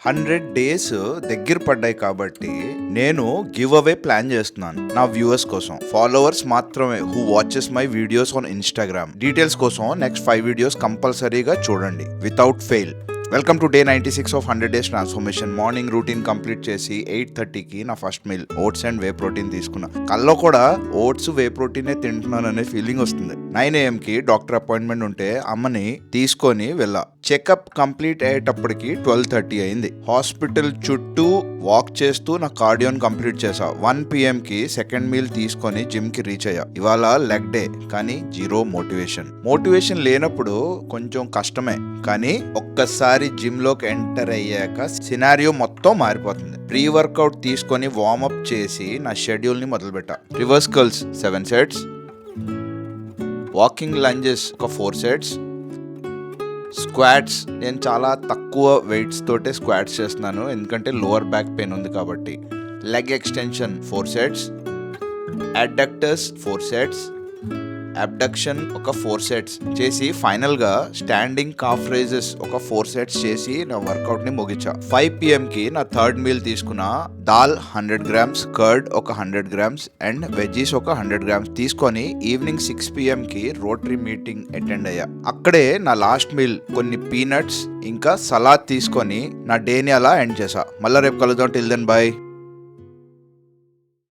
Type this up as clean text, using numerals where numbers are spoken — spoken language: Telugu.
100 డేస్ దగ్గర పడ్డాయి కాబట్టి నేను గివ్ అవే ప్లాన్ చేస్తున్నాను నా వ్యూవర్స్ కోసం. ఫాలోవర్స్ మాత్రమే who watches my videos on Instagram. Details కోసం నెక్స్ట్ 5 వీడియోస్ కంపల్సరీగా చూడండి without fail. Welcome to day 96 of 100 days transformation. Morning routine complete చేసి 8:30కి నా first meal oats and whey protein తీసుకున్నా. కల్లో కూడా ఓట్స్ వే ప్రోటీనే తింటున్నాను అనే ఫీలింగ్ వస్తుంది. 9 AM డాక్టర్ అపాయింట్మెంట్ ఉంటే అమ్మని తీసుకొని వెళ్ళా. చెకప్ కంప్లీట్ అయ్యేటప్పటికి 12:30 అయింది. హాస్పిటల్ చుట్టూ వాక్ చేస్తూ నా కార్డియోన్ కంప్లీట్ చేసా. 1 PM సెకండ్ మీల్ తీసుకొని జిమ్ కి రీచ్ అయ్యా. ఇవాళ లెగ్ డే కానీ జీరో మోటివేషన్ లేనప్పుడు కొంచెం కష్టమే, కానీ ఒక్కసారి జిమ్ లోకి ఎంటర్ అయ్యాక సినారియో మొత్తం మారిపోతుంది. ప్రీ వర్కౌట్ తీసుకొని వార్మప్ చేసి నా షెడ్యూల్ ని మొదలు పెట్టా. Reverse curls 7 sets, walking lunges ఒక 4 సెట్స్, స్క్వాట్స్ నేను చాలా తక్కువ వెయిట్స్ తోటే స్క్వాట్స్ చేస్తున్నాను ఎందుకంటే లోవర్ బ్యాక్ పెయిన్ ఉంది కాబట్టి. Leg extension 4 sets, adductors 4 sets, abduction ఒక 4 సెట్స్ చేసి ఫైనల్ గా స్టాండింగ్ కాఫ్ రైజెస్ ఒక 4 సెట్స్ చేసి నా వర్కౌట్ ని ముగించా. 5 PM నా థర్డ్ మీల్ తీసుకున్న. దాల్ 100 grams, కర్డ్ ఒక 100 grams అండ్ వెజ్జీస్ ఒక 100 grams తీసుకొని evening 6 PM rotary meeting attend అయ్యా. అక్కడే నా లాస్ట్ మీల్ కొన్ని పీనట్స్ ఇంకా సలాడ్ తీసుకొని నా డేని అలా ఎండ్ చేసా. మళ్ళీ రేపు కలుద్దాం. Till then by.